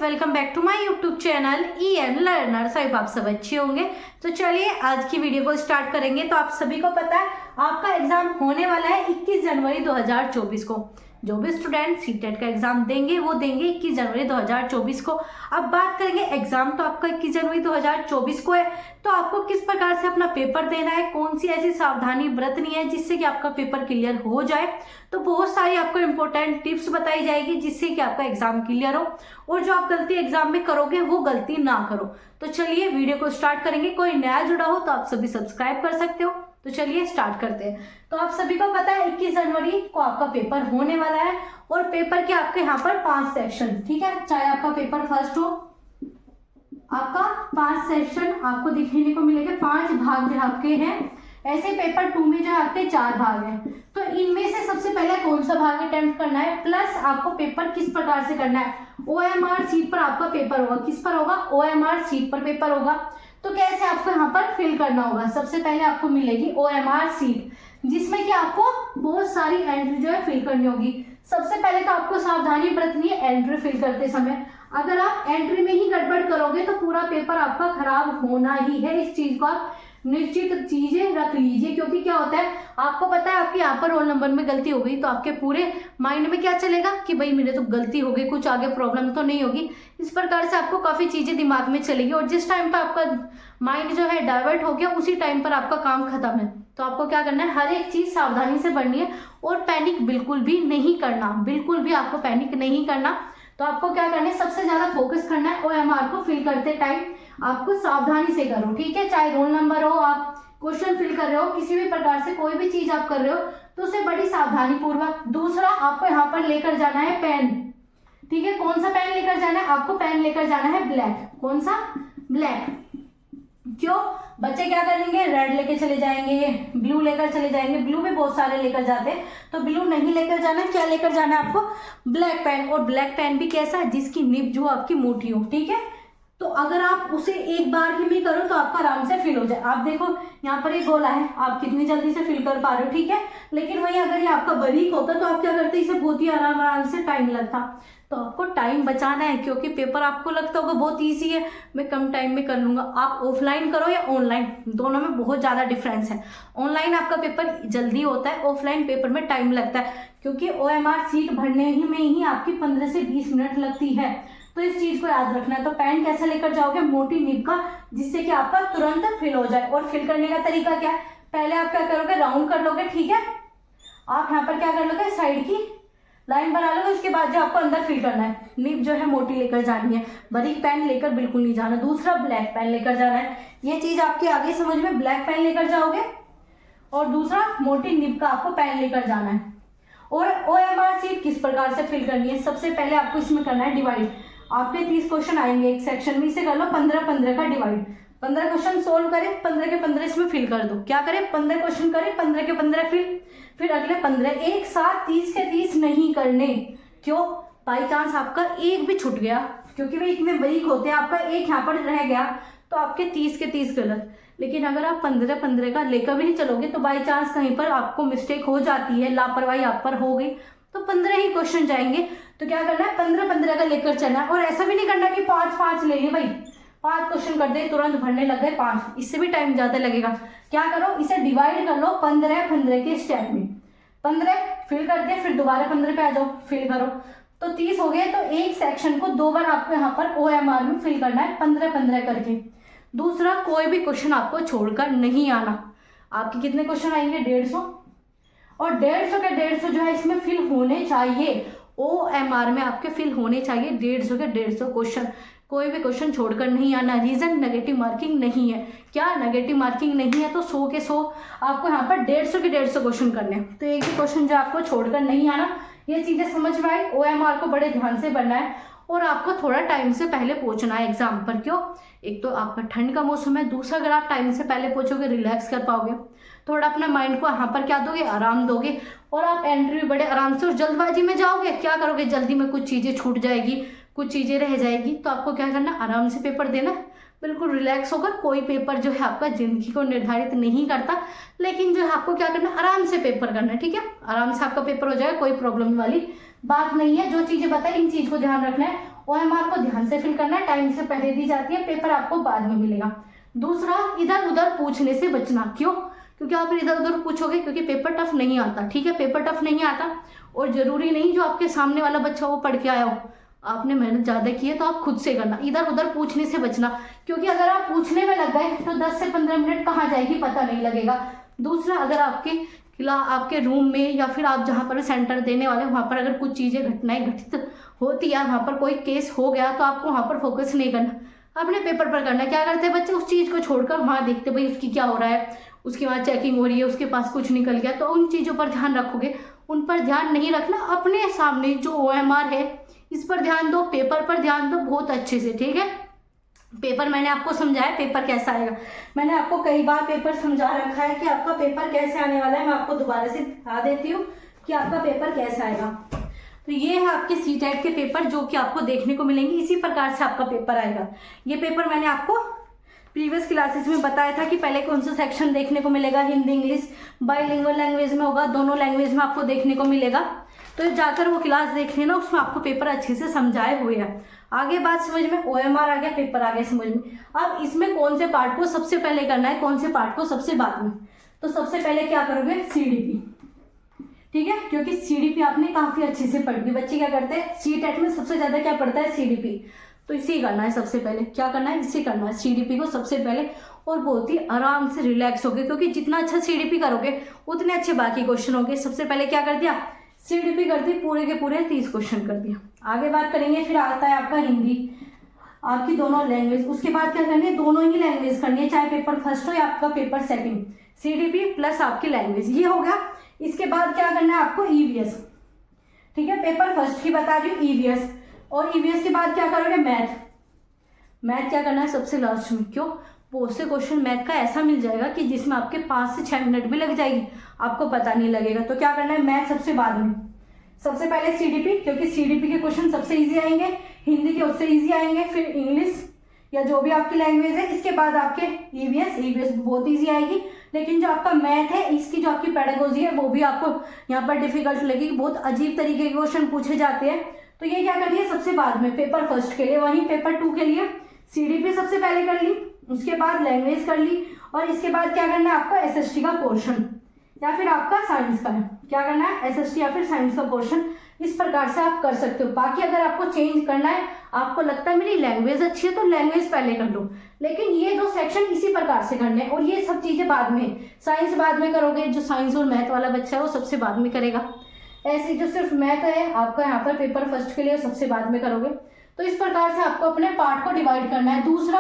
Welcome back to my YouTube channel EN learners. I hope आप सब अच्छे होंगे। तो चलिए आज की वीडियो को स्टार्ट करेंगे। तो आप सभी को पता है आपका एग्जाम होने वाला है 21 जनवरी 2024 को। जो भी स्टूडेंट सीटेट का एग्जाम देंगे वो देंगे 21 जनवरी 2024 को। अब बात करेंगे एग्जाम तो आपका 21 जनवरी 2024 को है, तो आपको किस प्रकार से अपना पेपर देना है, कौन सी ऐसी सावधानी बरतनी है जिससे कि आपका पेपर क्लियर हो जाए। तो बहुत सारी आपको इंपॉर्टेंट टिप्स बताई जाएगी जिससे कि आपका एग्जाम क्लियर हो और जो आप गलती एग्जाम में करोगे वो गलती ना करो। तो चलिए वीडियो को स्टार्ट करेंगे। कोई नया जुड़ा हो तो आप सभी सब्सक्राइब कर सकते हो। तो चलिए स्टार्ट करते हैं। तो आप सभी को पता है 21 जनवरी को आपका पेपर होने वाला है और पेपर के आपके यहाँ पर 5 सेक्शन, ठीक है, चाहे आपका पेपर फर्स्ट हो, आपका 5 सेक्शन आपको दिखने को मिलेंगे। 5 भाग जो आपके हैं, ऐसे पेपर 2 में जो है आपके 4 भाग हैं। तो इनमें से सबसे पहले कौन सा भाग अटेम्प्ट करना है, प्लस आपको पेपर किस प्रकार से करना है। OMR सीट पर आपका पेपर होगा। किस पर होगा? OMR सीट पर पेपर होगा। तो कैसे आपको यहाँ पर फिल करना होगा? सबसे पहले आपको मिलेगी OMR सीट जिसमें कि आपको बहुत सारी एंट्री जो है फिल करनी होगी। सबसे पहले तो आपको सावधानी बरतनी है एंट्री फिल करते समय। अगर आप एंट्री में ही गड़बड़ करोगे तो पूरा पेपर आपका खराब होना ही है। इस चीज को आप निश्चित चीजें रख लीजिए, क्योंकि क्या होता है आपको पता है आपके यहाँ पर रोल नंबर में गलती हो गई तो आपके पूरे माइंड में क्या चलेगा कि भाई मेरे तो गलती हो गई, कुछ आगे प्रॉब्लम तो नहीं होगी। इस प्रकार से आपको काफी चीजें दिमाग में चलेगी और जिस टाइम पर आपका माइंड जो है डाइवर्ट हो गया उसी टाइम पर आपका काम खत्म है। तो आपको क्या करना है, हर एक चीज सावधानी से पढ़नी है और पैनिक बिल्कुल भी नहीं करना, बिल्कुल भी आपको पैनिक नहीं करना। तो आपको क्या करना है, सबसे ज्यादा फोकस करना है OMR को फिल करते टाइम आपको सावधानी से करो, ठीक है। चाहे रोल नंबर हो, आप क्वेश्चन फिल कर रहे हो, किसी भी प्रकार से कोई भी चीज आप कर रहे हो तो उसे बड़ी सावधानी पूर्वक। दूसरा आपको यहाँ पर लेकर जाना है पेन, ठीक है। कौन सा पेन लेकर जाना है? आपको पेन लेकर जाना है ब्लैक। कौन सा? ब्लैक। क्यों? बच्चे क्या करेंगे, रेड लेके चले जाएंगे, ब्लू लेकर चले जाएंगे। ब्लू भी बहुत सारे लेकर जाते हैं, तो ब्लू नहीं लेकर जाना है। क्या लेकर जाना है आपको? Black pen. और ब्लैक पेन भी कैसा है, जिसकी निब जो आपकी मोटी हो, ठीक है। तो अगर आप उसे एक बार ही में करो तो आपका आराम से फिल हो जाए। आप देखो यहाँ पर एक गोला है, आप कितनी जल्दी से फिल कर पा रहे हो, ठीक है। लेकिन वही अगर ये आपका बारीक होता तो आप क्या करते, इसे बहुत ही आराम से टाइम लगता। तो आपको टाइम बचाना है, क्योंकि पेपर आपको लगता होगा बहुत ईजी है, मैं कम टाइम में कर लूंगा। आप ऑफलाइन करो या ऑनलाइन, दोनों में बहुत ज़्यादा डिफरेंस है। ऑनलाइन आपका पेपर जल्दी होता है, ऑफलाइन पेपर में टाइम लगता है, क्योंकि OMR सीट भरने ही में ही आपकी 15 से 20 मिनट लगती है। तो इस चीज को याद रखना है। तो पेन कैसे लेकर जाओगे? मोटी निब का, जिससे कि आपका तुरंत फिल हो जाए। और फिल करने का तरीका क्या है, पहले आप क्या करोगे, राउंड कर लोगे, ठीक है। आप यहाँ पर क्या कर लोगे, साइड की लाइन बना लोगे। उसके बाद जो आपको अंदर फिल करना है, निब जो है मोटी लेकर जानी है, बारीक पेन लेकर बिल्कुल नहीं जाना। दूसरा ब्लैक पेन लेकर जाना है, ये चीज आपके आगे समझ में, ब्लैक पेन लेकर जाओगे और दूसरा मोटी निब का आपको पेन लेकर जाना है। और OMR सीट किस प्रकार से फिल करनी है, सबसे पहले आपको इसमें करना है डिवाइड। आपके 30 क्वेश्चन आएंगे एक सेक्शन में, इसे कर लो 15-15 का डिवाइड। 15 क्वेश्चन सोल्व करें, 15 के 15 इसमें फिल कर दो। क्या करें, 15 क्वेश्चन करें, 15 के 15 फिर अगले 15। एक साथ 30 के 30 नहीं करने। क्यों? बाई चांस आपका एक भी छूट गया, क्योंकि वे इतने बारीक होते हैं, आपका एक यहाँ पर रह गया तो आपके 30 के 30 गलत। लेकिन अगर आप 15-15 का लेकर भी नहीं चलोगे तो बाई चांस कहीं पर आपको मिस्टेक हो जाती है, लापरवाही आप पर हो गई तो 15 ही क्वेश्चन जाएंगे। तो क्या करना है, 15-15 का लेकर चलना है। और ऐसा भी नहीं करना कि 5-5 ले लिए, भाई 5 क्वेश्चन कर दे तुरंत भरने लग गए 5, इससे भी टाइम ज्यादा लगेगा। क्या करो, इसे डिवाइड कर लो 15-15 के स्टेप में। 15 फिल कर दे, फिर दोबारा 15 पे आ जाओ, फिल करो, तो 30 हो गए। तो एक सेक्शन को 2 बार आपको यहाँ पर OMR में फिल करना है 15-15 करके। दूसरा, कोई भी क्वेश्चन आपको छोड़कर नहीं आना। आपके कितने क्वेश्चन आएंगे, 150, और 150 के 150 जो है इसमें फिल होने चाहिए। OMR में आपके फिल होने चाहिए 150 के 150 क्वेश्चन, कोई भी क्वेश्चन छोड़कर नहीं आना। रीजन, नेगेटिव मार्किंग नहीं है। क्या नेगेटिव मार्किंग नहीं है? तो 100 के 100 आपको यहाँ पर 150 के 150 क्वेश्चन करने हैं। तो एक भी क्वेश्चन जो आपको छोड़कर नहीं आना। ये चीजें समझ में आई। OMR को बड़े ध्यान से पढ़ना है और आपको थोड़ा टाइम से पहले पहुंचना है एग्जाम पर। क्यों? एक तो आपका ठंड का मौसम है, दूसरा अगर आप टाइम से पहले पहुंचोगे रिलैक्स कर पाओगे, थोड़ा अपना माइंड को यहाँ पर क्या दोगे, आराम दोगे। और आप एंट्री बड़े आराम से, और जल्दबाजी में जाओगे, क्या करोगे, जल्दी में कुछ चीजें छूट जाएगी, कुछ चीजें रह जाएगी। तो आपको क्या करना, आराम से पेपर देना, बिल्कुल रिलैक्स होकर। कोई पेपर जो है आपका जिंदगी को निर्धारित नहीं करता, लेकिन जो है आपको क्या करना, आराम से पेपर करना है, ठीक है। आराम से आपका पेपर हो जाएगा, कोई प्रॉब्लम वाली बात नहीं है। जो चीजें बताए इन चीज को ध्यान रखना है। OMR को ध्यान से फिल करना है, टाइम से पहले दी जाती है, पेपर आपको बाद में मिलेगा। दूसरा, इधर उधर पूछने से बचना। क्यों? क्योंकि आप इधर उधर पूछोगे, क्योंकि पेपर टफ नहीं आता, ठीक है, पेपर टफ नहीं आता। और जरूरी नहीं जो आपके सामने वाला बच्चा वो पढ़ के आया हो, आपने मेहनत ज़्यादा की है तो आप खुद से करना, इधर उधर पूछने से बचना। क्योंकि अगर आप पूछने में लग गए तो 10 से 15 मिनट कहाँ जाएगी पता नहीं लगेगा। दूसरा, अगर आपके रूम में या फिर आप जहाँ पर सेंटर देने वाले वहाँ पर अगर कुछ चीज़ें घटनाएं घटित होती है, वहाँ पर कोई केस हो गया, तो आपको वहाँ पर फोकस नहीं करना, अपने पेपर पर करना। क्या करते हैं बच्चे, उस चीज़ को छोड़कर वहाँ देखते भाई उसकी क्या हो रहा है, उसकी वहाँ चेकिंग हो रही है, उसके पास कुछ निकल गया, तो उन चीज़ों पर ध्यान रखोगे। उन पर ध्यान नहीं रखना, अपने सामने जो OMR है इस पर ध्यान दो, पेपर पर ध्यान दो बहुत अच्छे से, ठीक है। पेपर मैंने आपको समझाया पेपर कैसा आएगा, मैंने आपको कई बार पेपर समझा रखा है कि आपका पेपर कैसे आने वाला है। मैं आपको दोबारा से बता देती हूँ कि आपका पेपर कैसा आएगा। तो ये है आपके CTET के पेपर जो कि आपको देखने को मिलेंगे, इसी प्रकार से आपका पेपर आएगा। ये पेपर मैंने आपको प्रीवियस क्लासेस में बताया था कि पहले कौन सा सेक्शन देखने को मिलेगा, हिंदी इंग्लिश बाइलिंगुअल लैंग्वेज में होगा, दोनों लैंग्वेज में आपको देखने को मिलेगा। तो जाकर वो क्लास देख लेना, उसमें आपको पेपर अच्छे से समझाए हुए हैं। आगे बात समझ में, OMR आ गया, पेपर आ गया समझ में। अब इसमें कौन से पार्ट को सबसे पहले करना है, कौन से पार्ट को सबसे बाद में। तो सबसे पहले क्या करोगे, CDP, ठीक है, क्योंकि CDP आपने काफी अच्छे से पढ़ ली। बच्चे क्या करते हैं, CTET में सबसे ज्यादा क्या पढ़ता है, CDP, तो इसे करना है सबसे पहले। क्या करना है, इसे करना है, CDP को सबसे पहले, और बहुत ही आराम से रिलैक्स होगे, क्योंकि जितना अच्छा CDP करोगे उतने अच्छे बाकी क्वेश्चन होंगे। सबसे पहले क्या कर दिया, CDP कर दी, पूरे के पूरे 30 क्वेश्चन कर दिया। आगे बात करेंगे, फिर आता है आपका हिंदी, आपकी दोनों लैंग्वेज। उसके बाद क्या करनी है, दोनों ही लैंग्वेज करनी है, चाहे पेपर फर्स्ट हो या आपका पेपर सेकंड, CDP प्लस आपकी लैंग्वेज, ये हो गया। इसके बाद क्या करना है आपको, EVS, ठीक है, पेपर फर्स्ट की बता रही हूँ, EVS। और EVS के बाद क्या करोगे, मैथ क्या करना है सबसे लास्ट में। क्यों, बहुत से क्वेश्चन मैथ का ऐसा मिल जाएगा कि जिसमें आपके 5 से 6 मिनट भी लग जाएगी, आपको पता नहीं लगेगा। तो क्या करना है, मैथ सबसे बाद में, सबसे पहले CDP, क्योंकि CDP के क्वेश्चन सबसे इजी आएंगे, हिंदी के उससे इजी आएंगे, फिर इंग्लिश या जो भी आपकी लैंग्वेज है, इसके बाद आपके EVS बहुत इजी आएगी। लेकिन जो आपका मैथ है, इसकी जो आपकी पेडागोजी है वो भी आपको यहाँ पर डिफिकल्ट लगेगी, बहुत अजीब तरीके के क्वेश्चन पूछे जाते हैं। तो ये क्या करनी है सबसे बाद में, पेपर फर्स्ट के लिए। वहीं पेपर 2 के लिए CDP सबसे पहले कर ली, उसके बाद लैंग्वेज कर ली, और इसके बाद क्या करना है आपका SST का पोर्शन या फिर आपका साइंस का है। क्या करना है, SST या फिर साइंस का पोर्शन। इस प्रकार से आप कर सकते हो। बाकी अगर आपको चेंज करना है, आपको लगता है मेरी लैंग्वेज अच्छी है तो लैंग्वेज पहले कर लो, लेकिन ये 2 सेक्शन इसी प्रकार से करने हैं, और ये सब चीजें बाद में। साइंस बाद में करोगे, जो साइंस और मैथ वाला बच्चा है वो सबसे बाद में करेगा। ऐसे जो सिर्फ मैथ है आपका यहाँ पर पेपर फर्स्ट के लिए सबसे बाद में करोगे। तो इस प्रकार से आपको अपने पार्ट को डिवाइड करना है। दूसरा,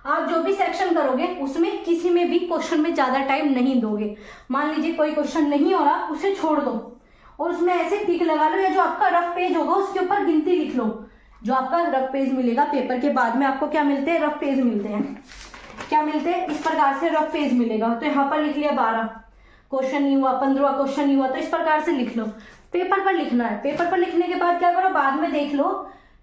आप जो भी सेक्शन करोगे उसमें किसी में भी क्वेश्चन में ज्यादा टाइम नहीं दोगे। मान लीजिए कोई क्वेश्चन नहीं हो रहा, उसे छोड़ दो और उसमें ऐसे टिक लगा लो, या जो आपका रफ पेज होगा उसके ऊपर गिनती लिख लो। जो आपका रफ पेज मिलेगा पेपर के बाद में, आपको क्या मिलते हैं, रफ पेज मिलते हैं। क्या मिलते हैं, इस प्रकार से रफ पेज मिलेगा। तो यहाँ पर लिख लिया 12 क्वेश्चन नहीं हुआ, 15 क्वेश्चन नहीं हुआ, तो इस प्रकार से लिख लो। पेपर पर लिखना है। पेपर पर लिखने के बाद क्या करो, बाद में देख लो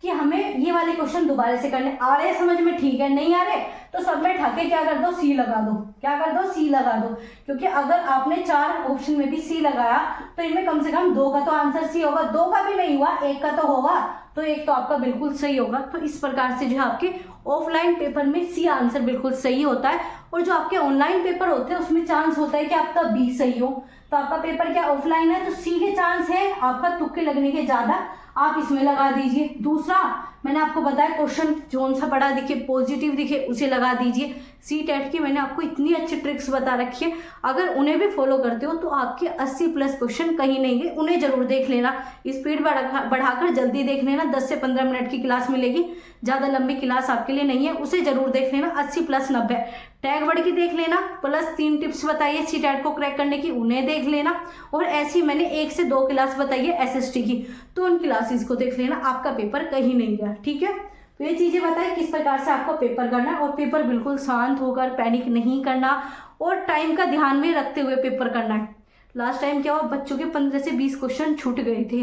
कि हमें ये वाले क्वेश्चन दोबारा से करने आ रहे हैं समझ में, ठीक है, नहीं आ रहे तो सब में ठाके क्या कर दो, C लगा दो। क्या कर दो, C लगा दो। क्योंकि अगर आपने 4 ऑप्शन में भी C लगाया तो इनमें कम से कम 2 का तो आंसर C होगा, 2 का भी नहीं हुआ 1 का तो होगा, तो 1 तो आपका बिल्कुल सही होगा। तो इस प्रकार से जो है आपके ऑफलाइन पेपर में C आंसर बिल्कुल सही होता है, और जो आपके ऑनलाइन पेपर होते हैं उसमें चांस होता है कि आपका B सही हो। तो आपका पेपर क्या ऑफलाइन है तो C के चांस है आपका तुक्के लगने के ज्यादा, आप इसमें लगा दीजिए। दूसरा, मैंने आपको बताया क्वेश्चन जोन सा बड़ा दिखे, पॉजिटिव दिखे, उसे लगा दीजिए। CTET की मैंने आपको इतनी अच्छी ट्रिक्स बता रखी है, अगर उन्हें भी फॉलो करते हो तो आपके 80 प्लस क्वेश्चन कहीं नहीं गए। उन्हें जरूर देख लेना, स्पीड बढ़ाकर जल्दी देख लेना। 10 से 15 मिनट की क्लास मिलेगी, ज़्यादा लंबी क्लास आपके लिए नहीं है, उसे जरूर देख लेना। 80 प्लस 90 टैग वर्ड की देख लेना, प्लस 3 टिप्स बताइए CTET को क्रैक करने की, उन्हें देख लेना। और ऐसी मैंने 1 से 2 क्लास बताई है SST की, तो उन क्लासेस को देख लेना, आपका पेपर कहीं नहीं गया। ठीक है, तो ये चीजें बताएं किस प्रकार से आपको पेपर करना है, और पेपर बिल्कुल शांत होकर, पैनिक नहीं करना और टाइम का ध्यान में रखते हुए पेपर करना है। लास्ट टाइम क्या हुआ, बच्चों के 15 से 20 क्वेश्चन छूट गए थे,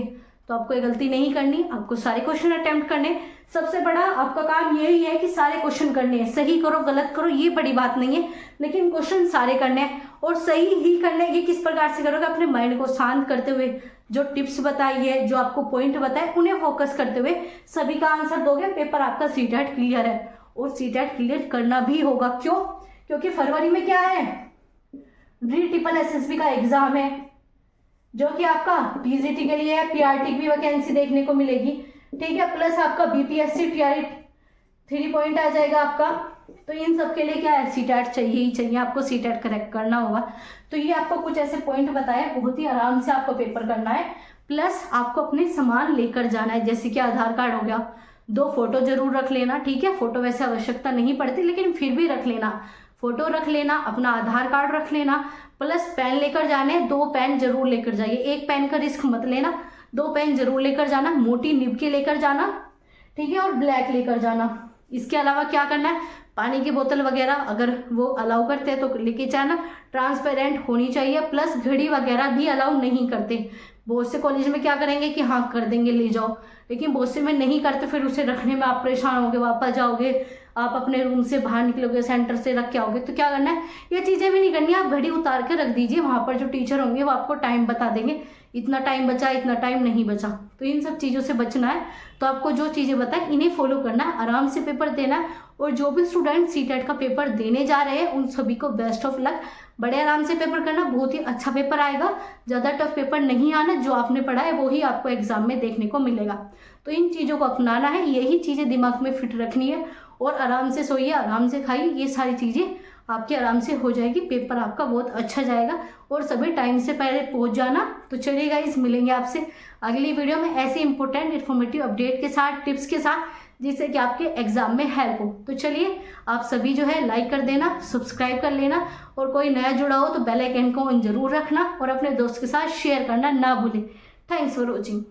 तो आपको ये गलती नहीं करनी, आपको सारे क्वेश्चन अटेम्प्ट करने। सबसे बड़ा आपका काम यही है कि सारे क्वेश्चन करने हैं, सही करो गलत करो ये बड़ी बात नहीं है, लेकिन क्वेश्चन सारे करने हैं। और सही ही करने की किस प्रकार से करोगे, अपने माइंड को शांत करते हुए, जो टिप्स बताई है, जो आपको पॉइंट बताए, उन्हें फोकस करते हुए सभी का आंसर दोगे, पेपर आपका सीटेट क्लियर है। और सीटेट क्लियर करना भी होगा, क्यों? क्योंकि फरवरी में क्या है, REET-SSB का एग्जाम है, जो कि आपका PGT के लिए है, PRT की भी वैकेंसी देखने को मिलेगी, ठीक है। प्लस आपका BPSC TRE 3 पॉइंट आ जाएगा आपका। तो इन सब के लिए क्या है, सीटेट चाहिए ही चाहिए, आपको सीटेट करेक्ट करना होगा। तो ये आपको कुछ ऐसे पॉइंट बताए, बहुत ही आराम से आपको पेपर करना है। प्लस आपको अपने सामान लेकर जाना है, जैसे कि आधार कार्ड हो गया, 2 फोटो जरूर रख लेना, ठीक है। फोटो वैसे आवश्यकता नहीं पड़ती, लेकिन फिर भी रख लेना, फोटो रख लेना, अपना आधार कार्ड रख लेना। प्लस पेन लेकर जाने, 2 पेन जरूर लेकर जाइए, 1 पेन का रिस्क मत लेना, 2 पेन जरूर लेकर जाना, मोटी निब के लेकर जाना, ठीक है, और ब्लैक लेकर जाना। इसके अलावा क्या करना है, पानी की बोतल वगैरह अगर वो अलाउ करते हैं तो लेके जाना, ट्रांसपेरेंट होनी चाहिए। प्लस घड़ी वगैरह भी अलाउ नहीं करते, बहुत से कॉलेज में क्या करेंगे कि हाँ कर देंगे ले जाओ, लेकिन बहुत से में नहीं करते, फिर उसे रखने में आप परेशान होगे, वापस जाओगे, आप अपने रूम से बाहर निकलोगे, सेंटर से रख के आओगे। तो क्या करना है, ये चीज़ें भी नहीं करनी, आप घड़ी उतार के रख दीजिए, वहाँ पर जो टीचर होंगे वो आपको टाइम बता देंगे, इतना टाइम बचा, इतना टाइम नहीं बचा। तो इन सब चीज़ों से बचना है। तो आपको जो चीज़ें बताएं इन्हें फॉलो करना है, आराम से पेपर देना है। और जो भी स्टूडेंट सीटेट का पेपर देने जा रहे हैं उन सभी को बेस्ट ऑफ लक, बड़े आराम से पेपर करना, बहुत ही अच्छा पेपर आएगा, ज़्यादा टफ पेपर नहीं आना, जो आपने पढ़ा है वो ही आपको एग्जाम में देखने को मिलेगा। तो इन चीज़ों को अपनाना है, यही चीज़ें दिमाग में फिट रखनी है, और आराम से सोइए, आराम से खाइए, ये सारी चीज़ें आपकी आराम से हो जाएगी, पेपर आपका बहुत अच्छा जाएगा। और सभी टाइम से पहले पहुंच जाना। तो चलिए गाइस, मिलेंगे आपसे अगली वीडियो में ऐसे इंपॉर्टेंट इन्फॉर्मेटिव अपडेट के साथ, टिप्स के साथ, जिससे कि आपके एग्जाम में हेल्प हो। तो चलिए आप सभी जो है लाइक कर देना, सब्सक्राइब कर लेना, और कोई नया जुड़ा हो तो बेल आइकन को ऑन जरूर रखना, और अपने दोस्त के साथ शेयर करना ना भूलें। Thanks for watching.